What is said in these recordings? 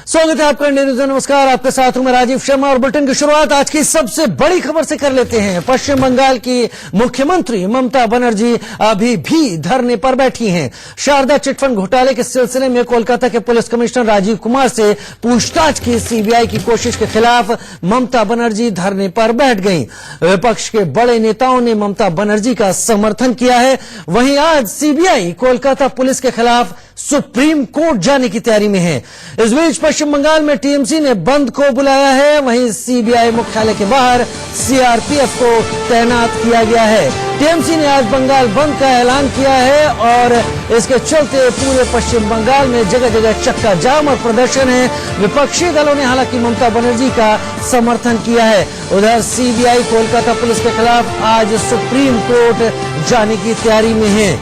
स्वागत है आपका इंडिया न्यूज में। नमस्कार, आपके साथ हूं मैं राजीव शर्मा और बुलेटिन की शुरुआत आज की सबसे बड़ी खबर से कर लेते हैं। पश्चिम बंगाल की मुख्यमंत्री ममता बनर्जी अभी भी धरने पर बैठी हैं। शारदा चिटफंड घोटाले के सिलसिले में कोलकाता के पुलिस कमिश्नर राजीव कुमार से पूछताछ की सीबीआई की कोशिश के खिलाफ ममता बनर्जी धरने पर बैठ गईं। विपक्ष के बड़े नेताओं ने ममता बनर्जी का समर्थन किया है। वहीं आज सीबीआई कोलकाता पुलिस के खिलाफ सुप्रीम कोर्ट जाने की तैयारी में है। इस बीच पश्चिम बंगाल में टीएमसी ने बंद को बुलाया है। वहीं सीबीआई मुख्यालय के बाहर सीआरपीएफ को तैनात किया गया है। टीएमसी ने आज बंगाल बंद का ऐलान किया है और इसके चलते पूरे पश्चिम बंगाल में जगह जगह चक्का जाम और प्रदर्शन है। विपक्षी दलों ने हालांकि ममता बनर्जी का समर्थन किया है। उधर सीबीआई कोलकाता पुलिस के खिलाफ आज सुप्रीम कोर्ट जाने की तैयारी में है।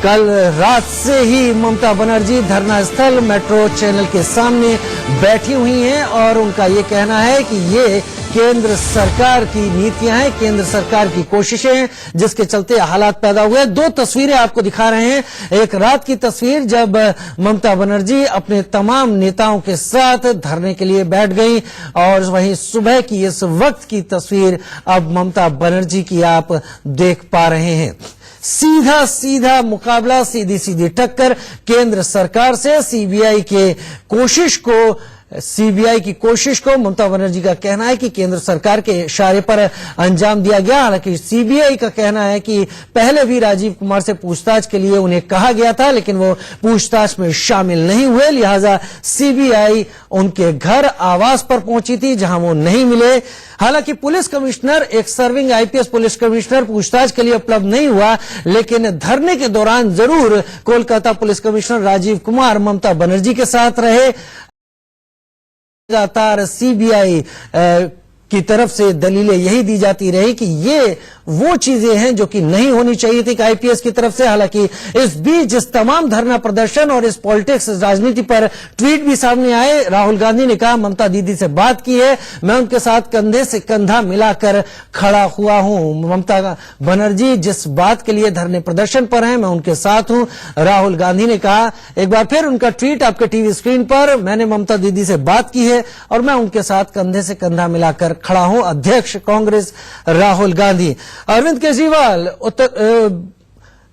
कल रात से ही ममता बनर्जी धरना स्थल मेट्रो चैनल के सामने बैठी हुई हैं और उनका ये कहना है कि ये केंद्र सरकार की नीतियां हैं, केंद्र सरकार की कोशिशें हैं, जिसके चलते हालात पैदा हुए। दो तस्वीरें आपको दिखा रहे हैं। एक रात की तस्वीर जब ममता बनर्जी अपने तमाम नेताओं के साथ धरने के लिए बैठ गई और वहीं सुबह की इस वक्त की तस्वीर अब ममता बनर्जी की आप देख पा रहे हैं। सीधा सीधा मुकाबला, सीधी सीधी टक्कर केंद्र सरकार से। सीबीआई की कोशिश को ममता बनर्जी का कहना है कि केंद्र सरकार के इशारे पर अंजाम दिया गया। हालांकि सीबीआई का कहना है कि पहले भी राजीव कुमार से पूछताछ के लिए उन्हें कहा गया था, लेकिन वो पूछताछ में शामिल नहीं हुए। लिहाजा सीबीआई उनके घर आवास पर पहुंची थी, जहां वो नहीं मिले। हालांकि पुलिस कमिश्नर, एक सर्विंग आईपीएस पुलिस कमिश्नर, पूछताछ के लिए उपलब्ध नहीं हुआ, लेकिन धरने के दौरान जरूर कोलकाता पुलिस कमिश्नर राजीव कुमार ममता बनर्जी के साथ रहे। लगातार सीबीआई की तरफ से दलीलें यही दी जाती रही कि ये वो चीजें हैं जो कि नहीं होनी चाहिए थी आईपीएस की तरफ से। हालांकि इस बीच इस तमाम धरना प्रदर्शन और इस पॉलिटिक्स, राजनीति पर ट्वीट भी सामने आए। राहुल गांधी ने कहा ममता दीदी से बात की है, मैं उनके साथ कंधे से कंधा मिलाकर खड़ा हुआ हूं। ममता बनर्जी जिस बात के लिए धरने प्रदर्शन पर हैं, मैं उनके साथ हूं, राहुल गांधी ने कहा। एक बार फिर उनका ट्वीट आपके टीवी स्क्रीन पर, मैंने ममता दीदी से बात की है और मैं उनके साथ कंधे से कंधा मिलाकर खड़ा हूं। अध्यक्ष कांग्रेस राहुल गांधी। अरविंद केजरीवाल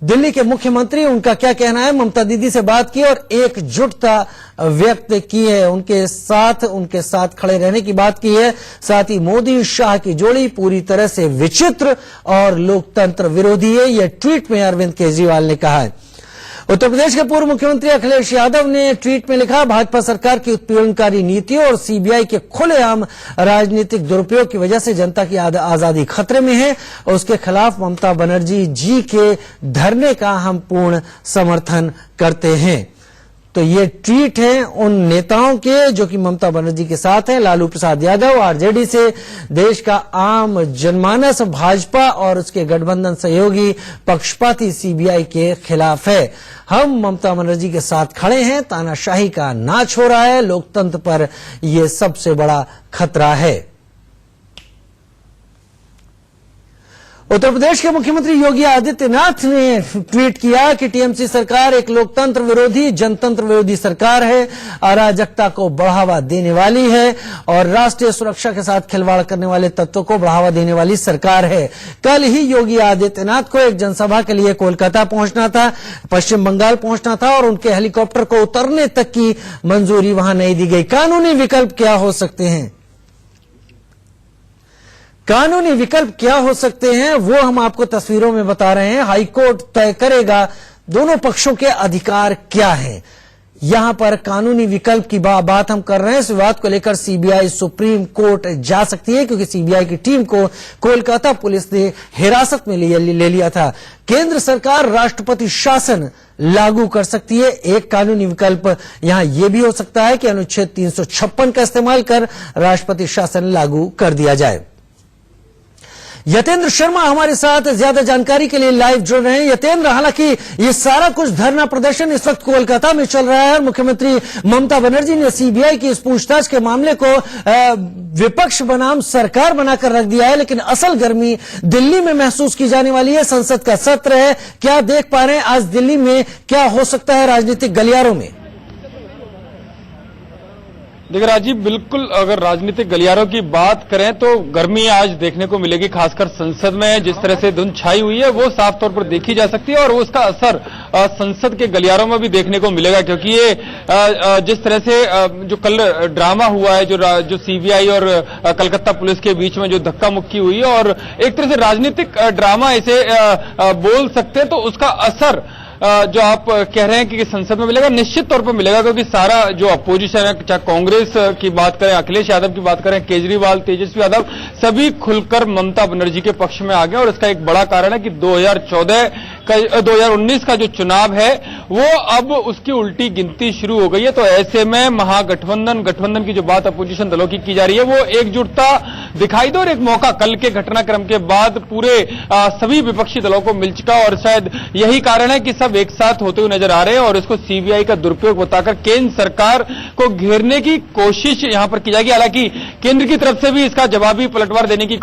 दिल्ली के मुख्यमंत्री, उनका क्या कहना है? ममता दीदी से बात की और एकजुटता व्यक्त की है, उनके साथ खड़े रहने की बात की है। साथ ही मोदी शाह की जोड़ी पूरी तरह से विचित्र और लोकतंत्र विरोधी है, यह ट्वीट में अरविंद केजरीवाल ने कहा है। उत्तर प्रदेश के पूर्व मुख्यमंत्री अखिलेश यादव ने ट्वीट में लिखा, भाजपा सरकार की उत्पीड़नकारी नीतियों और सीबीआई के खुलेआम राजनीतिक दुरुपयोग की वजह से जनता की आजादी खतरे में है और उसके खिलाफ ममता बनर्जी जी के धरने का हम पूर्ण समर्थन करते हैं। तो ये ट्वीट है उन नेताओं के जो कि ममता बनर्जी के साथ हैं। लालू प्रसाद यादव आरजेडी से, देश का आम जनमानस भाजपा और उसके गठबंधन सहयोगी पक्षपाती सीबीआई के खिलाफ है। हम ममता बनर्जी के साथ खड़े हैं, तानाशाही का नाच हो रहा है, लोकतंत्र पर यह सबसे बड़ा खतरा है। उत्तर प्रदेश के मुख्यमंत्री योगी आदित्यनाथ ने ट्वीट किया कि टीएमसी सरकार एक लोकतंत्र विरोधी, जनतंत्र विरोधी सरकार है, अराजकता को बढ़ावा देने वाली है और राष्ट्रीय सुरक्षा के साथ खिलवाड़ करने वाले तत्वों को बढ़ावा देने वाली सरकार है। कल ही योगी आदित्यनाथ को एक जनसभा के लिए कोलकाता पहुंचना था, पश्चिम बंगाल पहुंचना था और उनके हेलीकॉप्टर को उतरने तक की मंजूरी वहां नहीं दी गई। कानूनी विकल्प क्या हो सकते हैं? कानूनी विकल्प क्या हो सकते हैं वो हम आपको तस्वीरों में बता रहे हैं। हाईकोर्ट तय करेगा दोनों पक्षों के अधिकार क्या हैं। यहां पर कानूनी विकल्प की बात हम कर रहे हैं। इस विवाद को लेकर सीबीआई सुप्रीम कोर्ट जा सकती है, क्योंकि सीबीआई की टीम को कोलकाता पुलिस ने हिरासत में ले लिया था। केंद्र सरकार राष्ट्रपति शासन लागू कर सकती है। एक कानूनी विकल्प यहां यह भी हो सकता है कि अनुच्छेद 356 का इस्तेमाल कर राष्ट्रपति शासन लागू कर दिया जाए। यतेंद्र शर्मा हमारे साथ ज्यादा जानकारी के लिए लाइव जुड़ रहे हैं। यतेंद्र, हालांकि ये सारा कुछ धरना प्रदर्शन इस वक्त कोलकाता में चल रहा है और मुख्यमंत्री ममता बनर्जी ने सीबीआई की इस पूछताछ के मामले को विपक्ष बनाम सरकार बनाकर रख दिया है, लेकिन असल गर्मी दिल्ली में महसूस की जाने वाली है। संसद का सत्र है, क्या देख पा रहे हैं आज दिल्ली में क्या हो सकता है राजनीतिक गलियारों में? देखिए राजीव, बिल्कुल अगर राजनीतिक गलियारों की बात करें तो गर्मी आज देखने को मिलेगी, खासकर संसद में जिस तरह से धुंध छाई हुई है वो साफ तौर पर देखी जा सकती है और उसका असर संसद के गलियारों में भी देखने को मिलेगा, क्योंकि ये जिस तरह से जो कल ड्रामा हुआ है, जो सीबीआई और कलकत्ता पुलिस के बीच में जो धक्का मुक्की हुई है और एक तरह से राजनीतिक ड्रामा इसे बोल सकते हैं, तो उसका असर जो आप कह रहे हैं कि संसद में मिलेगा, निश्चित तौर पर मिलेगा, क्योंकि सारा जो अपोजिशन है, चाहे कांग्रेस की बात करें, अखिलेश यादव की बात करें, केजरीवाल, तेजस्वी यादव, सभी खुलकर ममता बनर्जी के पक्ष में आ गए। और इसका एक बड़ा कारण है कि 2019 का जो चुनाव है वो अब उसकी उल्टी गिनती शुरू हो गई है। तो ऐसे में गठबंधन की जो बात अपोजिशन दलों की जा रही है वो एकजुटता दिखाई दे और एक मौका कल के घटनाक्रम के बाद पूरे सभी विपक्षी दलों को मिल चुका और शायद यही कारण है कि सब एक साथ होते हुए नजर आ रहे हैं और इसको सीबीआई का दुरुपयोग बताकर केंद्र सरकार को घेरने की कोशिश यहां पर की जाएगी। हालांकि केंद्र की तरफ से भी इसका जवाबी पलटवार देने की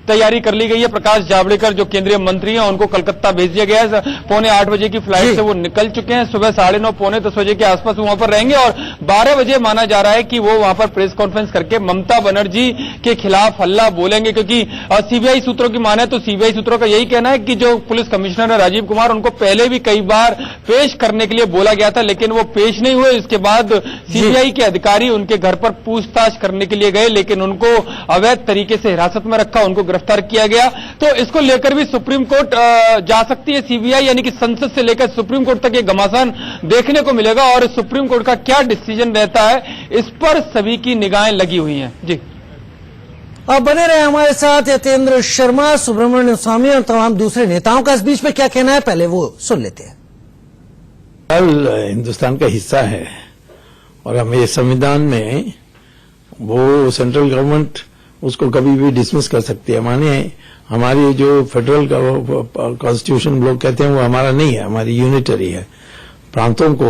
तैयारी कर ली गई है। प्रकाश जावड़ेकर जो केंद्रीय मंत्री हैं उनको कलकत्ता भेज दिया गया है। 7:45 बजे की फ्लाइट से वो निकल चुके हैं। सुबह 9:30 पौने 10 बजे के आसपास वहां पर रहेंगे और 12 बजे माना जा रहा है कि वो वहां पर प्रेस कॉन्फ्रेंस करके ममता बनर्जी के खिलाफ हल्ला बोलेंगे, क्योंकि सीबीआई सूत्रों की माने तो सीबीआई सूत्रों का यही कहना है कि जो पुलिस कमिश्नर है राजीव कुमार, उनको पहले भी कई बार पेश करने के लिए बोला गया था, लेकिन वो पेश नहीं हुए। इसके बाद सीबीआई के अधिकारी उनके घर पर पूछताछ करने के लिए गए, लेकिन उनको अवैध तरीके से हिरासत में रखा, उनको गिरफ्तार किया गया। तो इसको लेकर भी सुप्रीम कोर्ट जा सकती है सीबीआई, यानी कि संसद से लेकर सुप्रीम कोर्ट तक ये घमासान देखने को मिलेगा और सुप्रीम कोर्ट का क्या डिसीजन रहता है इस पर सभी की निगाहें लगी हुई हैं। जी, अब बने रहे हमारे साथ यतेंद्र शर्मा, सुब्रमण्यम स्वामी और तमाम दूसरे नेताओं का इस बीच में क्या कहना है, पहले वो सुन लेते हैं। हिंदुस्तान का हिस्सा है और हमें संविधान में वो सेंट्रल गवर्नमेंट उसको कभी भी डिसमिस कर सकती है। माने हमारी जो फेडरल कॉन्स्टिट्यूशन लोग कहते हैं वो हमारा नहीं है, हमारी यूनिटरी है। प्रांतों को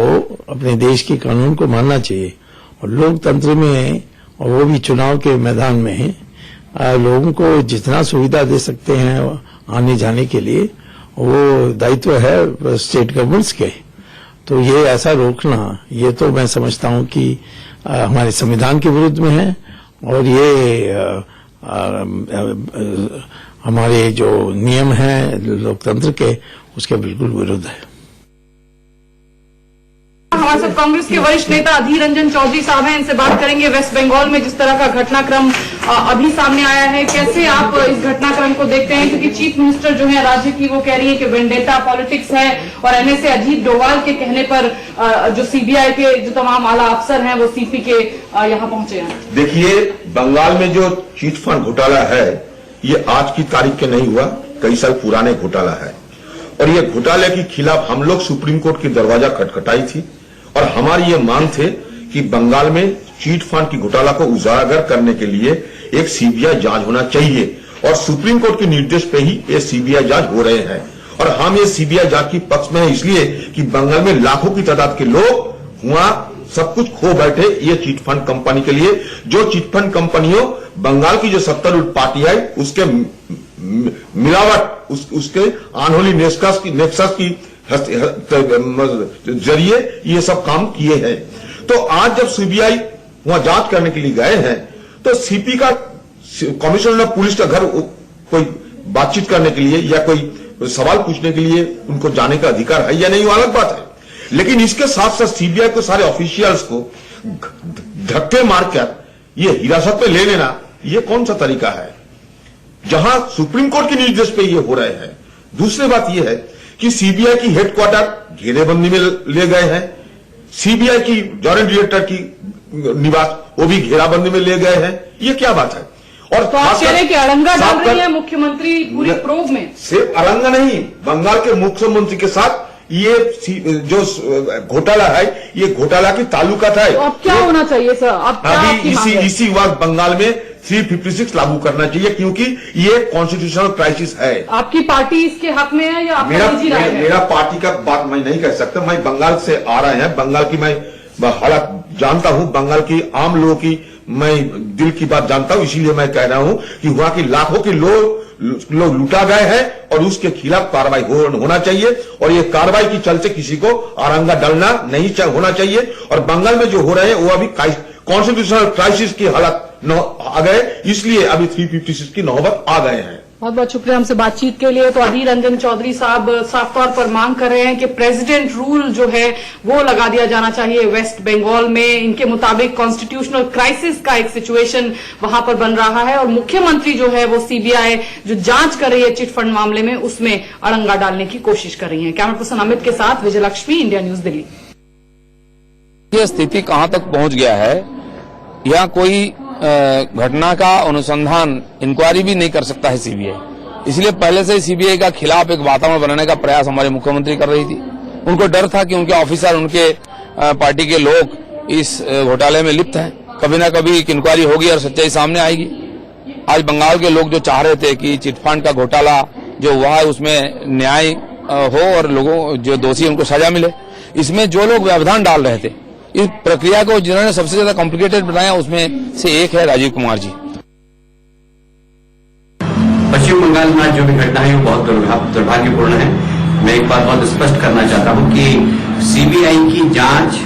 अपने देश के कानून को मानना चाहिए और लोकतंत्र में और वो भी चुनाव के मैदान में लोगों को जितना सुविधा दे सकते हैं आने जाने के लिए वो दायित्व है स्टेट गवर्नमेंट्स के। तो ये ऐसा रोकना, ये तो मैं समझता हूं कि हमारे संविधान के विरुद्ध में है और ये हमारे जो नियम हैं लोकतंत्र के उसके बिल्कुल विरुद्ध है। हमारे साथ कांग्रेस के वरिष्ठ नेता अधीर रंजन चौधरी साहब हैं, इनसे बात करेंगे। वेस्ट बंगाल में जिस तरह का घटनाक्रम अभी सामने आया है, कैसे आप इस घटनाक्रम को देखते हैं? क्योंकि चीफ मिनिस्टर जो है राज्य की, वो कह रही है कि वेंडेटा पॉलिटिक्स है और एनएसए अजीत डोभाल के कहने पर जो सीबीआई के जो तमाम आला अफसर हैं वो सीपी के यहाँ पहुंचे हैं। देखिए, बंगाल में जो चीट फंड घोटाला है ये आज की तारीख के नहीं हुआ, कई साल पुराने घोटाला है और ये घोटाले के खिलाफ हम लोग सुप्रीम कोर्ट की दरवाजा खटखटाई थी और हमारी ये मांग थे कि बंगाल में चीट फंड की घोटाला को उजागर करने के लिए एक सीबीआई जांच होना चाहिए और सुप्रीम कोर्ट के निर्देश पे ही ये सीबीआई जांच हो रहे हैं। और हम ये सीबीआई जांच की पक्ष में है इसलिए कि बंगाल में लाखों की तादाद के लोग वहां सब कुछ खो बैठे ये चिट फंड कंपनी के लिए। जो चिट फंड कंपनियों बंगाल की जो सत्तारूढ़ पार्टी है उसके मिलावट उसके अनहोली नेक्सस की जरिए ये सब काम किए हैं। तो आज जब सीबीआई वहां जांच करने के लिए गए हैं तो सीपी का कमिश्नर ऑफ पुलिस का घर कोई बातचीत करने के लिए या कोई सवाल पूछने के लिए उनको जाने का अधिकार है या नहीं वो अलग बात है, लेकिन इसके साथ साथ सीबीआई को सारे ऑफिशियल्स को धक्के मारकर ये हिरासत में ले लेना ये कौन सा तरीका है जहां सुप्रीम कोर्ट के निर्देश पे ये हो रहे हैं। दूसरी बात ये है कि सीबीआई की हेडक्वार्टर घेरेबंदी में ले गए हैं, सीबीआई की जॉइंट डायरेक्टर की निवास वो भी घेराबंदी में ले गए हैं, ये क्या बात है? और तो आप कह रहे हैं कि अड़ंगा डाल रही है मुख्यमंत्री पूरी प्रोब में? सिर्फ अड़ंगा नहीं, बंगाल के मुख्यमंत्री के साथ ये जो घोटाला है ये घोटाला की ताल्लुकात है। तो अब क्या होना चाहिए सर? अब अभी इसी वक्त बंगाल में 356 लागू करना चाहिए क्योंकि ये कॉन्स्टिट्यूशनल क्राइसिस है। आपकी पार्टी इसके हक में है या आपका निजी राय है? मेरा पार्टी का बात मैं नहीं कह सकता, मैं बंगाल से आ रहे हैं, बंगाल की मैं हालत जानता हूं, बंगाल की आम लोगों की मैं दिल की बात जानता हूं, इसीलिए मैं कह रहा हूं कि वहां की लाखों के लोग लुटा गए हैं और उसके खिलाफ कार्रवाई होना चाहिए और ये कार्रवाई की चलते किसी को अड़ंगा डालना नहीं होना चाहिए। और बंगाल में जो हो रहे हैं वो अभी कॉन्स्टिट्यूशनल क्राइसिस की हालत आ गए, इसलिए अभी 356 की नौबत आ गए हैं। बहुत बहुत शुक्रिया हमसे बातचीत के लिए। तो अधीर रंजन चौधरी साहब साफ तौर पर मांग कर रहे हैं कि प्रेसिडेंट रूल जो है वो लगा दिया जाना चाहिए वेस्ट बंगाल में। इनके मुताबिक कॉन्स्टिट्यूशनल क्राइसिस का एक सिचुएशन वहां पर बन रहा है और मुख्यमंत्री जो है वो सीबीआई जो जांच कर रही है चिटफंड मामले में उसमें अड़ंगा डालने की कोशिश कर रही है। कैमरा पर्सन अमित के साथ विजयलक्ष्मी, इंडिया न्यूज दिल्ली। ये स्थिति कहां तक पहुंच गया है, या कोई घटना का अनुसंधान इंक्वायरी भी नहीं कर सकता है सीबीआई। इसलिए पहले से सीबीआई का खिलाफ एक वातावरण बनाने का प्रयास हमारे मुख्यमंत्री कर रही थी। उनको डर था कि उनके ऑफिसर, उनके पार्टी के लोग इस घोटाले में लिप्त हैं, कभी ना कभी एक इंक्वायरी होगी और सच्चाई सामने आएगी। आज बंगाल के लोग जो चाह रहे थे कि चिटफंड का घोटाला जो हुआ है उसमें न्याय हो और लोगों जो दोषी उनको सजा मिले, इसमें जो लोग व्यवधान डाल रहे थे, इस प्रक्रिया को जिन्होंने सबसे ज्यादा कॉम्प्लिकेटेड बनाया उसमें से एक है राजीव कुमार जी। पश्चिम बंगाल में जो भी घटना है वो बहुत दुर्भाग्यपूर्ण है। मैं एक बात बहुत स्पष्ट करना चाहता हूं कि सीबीआई की जांच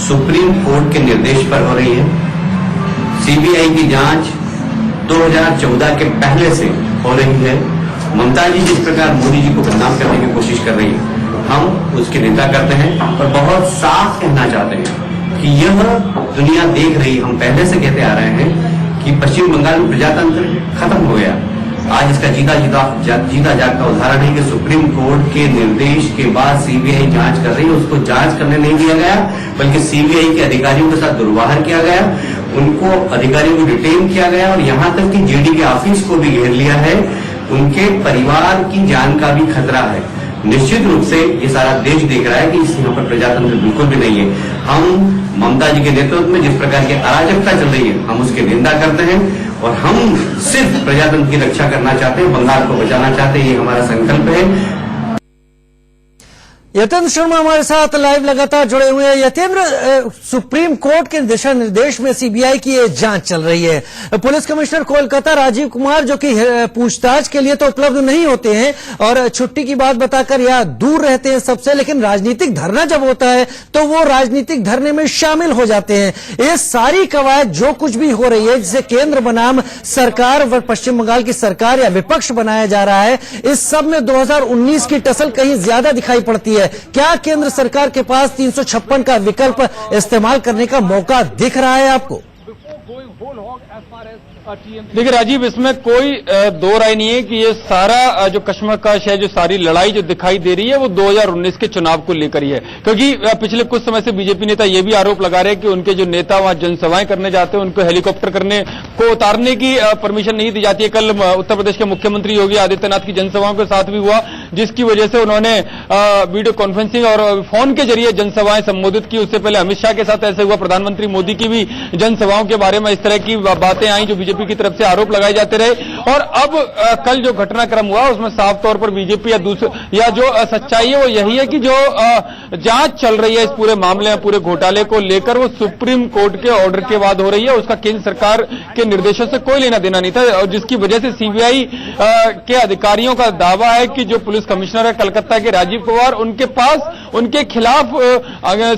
सुप्रीम कोर्ट के निर्देश पर हो रही है। सीबीआई की जांच 2014 के पहले से हो रही है। ममता जी जिस प्रकार मोदी जी को बदनाम करने की कोशिश कर रही है, हम उसकी निंदा करते हैं और बहुत साफ कहना चाहते हैं कि यह दुनिया देख रही, हम पहले से कहते आ रहे हैं कि पश्चिम बंगाल में प्रजातंत्र खत्म हो गया। आज इसका जीता जागता उदाहरण है कि सुप्रीम कोर्ट के निर्देश के बाद सीबीआई जांच कर रही है। उसको जांच करने नहीं दिया गया, बल्कि सीबीआई के अधिकारियों के साथ दुर्व्यवहार किया गया, उनको अधिकारियों को डिटेन किया गया और यहां तक कि जीडी के ऑफिस को भी घेर लिया है। उनके परिवार की जान का भी खतरा है। निश्चित रूप से ये सारा देश देख रहा है कि यहाँ पर प्रजातंत्र बिल्कुल भी नहीं है। हम ममता जी के नेतृत्व में जिस प्रकार की अराजकता चल रही है, हम उसकी निंदा करते हैं और हम सिर्फ प्रजातंत्र की रक्षा करना चाहते हैं, बंगाल को बचाना चाहते हैं। ये हमारा संकल्प है। यतेंद्र शर्मा हमारे साथ लाइव लगातार जुड़े हुए हैं। यतेंद्र, सुप्रीम कोर्ट के दिशा निर्देश में सीबीआई की ये जांच चल रही है। पुलिस कमिश्नर कोलकाता राजीव कुमार जो कि पूछताछ के लिए तो उपलब्ध नहीं होते हैं और छुट्टी की बात बताकर या दूर रहते हैं सबसे, लेकिन राजनीतिक धरना जब होता है तो वो राजनीतिक धरने में शामिल हो जाते हैं। ये सारी कवायद जो कुछ भी हो रही है, जिसे केंद्र बनाम सरकार व पश्चिम बंगाल की सरकार या विपक्ष बनाया जा रहा है, इस सब में 2019 की टसल कहीं ज्यादा दिखाई पड़ती है। क्या केंद्र सरकार के पास 356 का विकल्प इस्तेमाल करने का मौका दिख रहा है आपको? देखिए राजीव, इसमें कोई दो राय नहीं है कि ये सारा जो कश्मकश है, जो सारी लड़ाई जो दिखाई दे रही है वो 2019 के चुनाव को लेकर ही है। क्योंकि पिछले कुछ समय से बीजेपी नेता ये भी आरोप लगा रहे हैं कि उनके जो नेता वहां जनसभाएं करने जाते हैं उनको हेलीकॉप्टर करने को उतारने की परमिशन नहीं दी जाती है। कल उत्तर प्रदेश के मुख्यमंत्री योगी आदित्यनाथ की जनसभाओं के साथ भी हुआ, जिसकी वजह से उन्होंने वीडियो कॉन्फ्रेंसिंग और फोन के जरिए जनसभाएं संबोधित की। उससे पहले अमित शाह के साथ ऐसे हुआ, प्रधानमंत्री मोदी की भी जनसभाओं के बारे में इस तरह की बातें आई जो बीजेपी की तरफ से आरोप लगाए जाते रहे। और अब कल जो घटनाक्रम हुआ उसमें साफ तौर पर बीजेपी या जो सच्चाई है वो यही है कि जो जांच चल रही है इस पूरे मामले में, पूरे घोटाले को लेकर, वो सुप्रीम कोर्ट के ऑर्डर के बाद हो रही है। उसका केंद्र सरकार के निर्देशों से कोई लेना देना नहीं था, और जिसकी वजह से सीबीआई के अधिकारियों का दावा है कि जो पुलिस कमिश्नर है कलकत्ता के राजीव कुमार, उनके पास उनके खिलाफ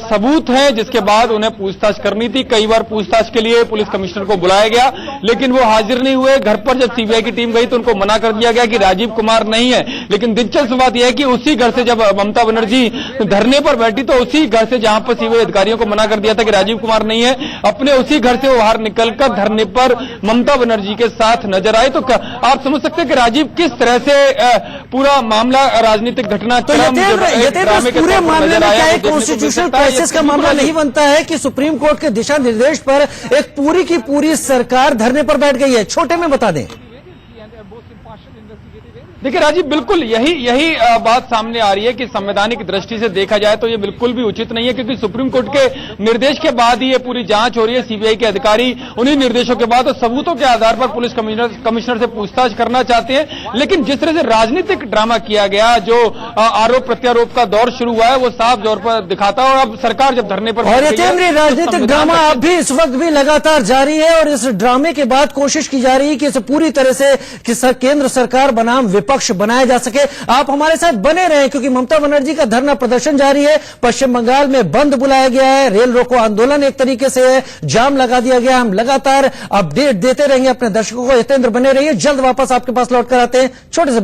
सबूत है, जिसके बाद उन्हें पूछताछ करनी थी। कई बार पूछताछ के लिए पुलिस कमिश्नर को बुलाया गया लेकिन वो हाजिर नहीं हुए। घर पर जब सीबीआई की टीम गई तो उनको मना कर दिया गया कि राजीव कुमार नहीं है। लेकिन दिलचस्प बात यह है कि उसी घर से जब ममता बनर्जी धरने पर बैठी तो उसी घर से जहां पर सीबीआई अधिकारियों को मना कर दिया था कि राजीव कुमार नहीं है, अपने उसी घर से बाहर निकलकर धरने पर ममता बनर्जी के साथ नजर आए। तो आप समझ सकते हैं कि राजीव किस तरह से पूरा मामला राजनीतिक घटना तो पूरे मामले में क्या एक कॉन्स्टिट्यूशनल क्राइसिस का मामला नहीं बनता है कि सुप्रीम कोर्ट के दिशा निर्देश पर एक पूरी की पूरी सरकार धरने पर बैठ गई है? छोटे में बता दें। देखिए राजीव, बिल्कुल यही बात सामने आ रही है कि संवैधानिक दृष्टि से देखा जाए तो ये बिल्कुल भी उचित नहीं है, क्योंकि सुप्रीम कोर्ट के निर्देश के बाद ही ये पूरी जांच हो रही है। सीबीआई के अधिकारी उन्हीं निर्देशों के बाद और सबूतों के आधार पर पुलिस कमिश्नर से पूछताछ करना चाहते हैं। लेकिन जिस तरह से राजनीतिक ड्रामा किया गया, जो आरोप प्रत्यारोप का दौर शुरू हुआ है, वो साफ तौर पर दिखाता है। और अब सरकार जब धरने पर और ये राजनीतिक ड्रामा अब भी इस वक्त भी लगातार जारी है और इस ड्रामे के बाद कोशिश की जा रही है कि इसे पूरी तरह से केंद्र सरकार बनाम विपक्ष पक्ष बनाया जा सके। आप हमारे साथ बने रहें क्योंकि ममता बनर्जी का धरना प्रदर्शन जारी है। पश्चिम बंगाल में बंद बुलाया गया है, रेल रोको आंदोलन एक तरीके से है, जाम लगा दिया गया। हम लगातार अपडेट देते रहेंगे अपने दर्शकों को। हितेंद्र बने रहिए, जल्द वापस आपके पास लौट कर आते हैं छोटे से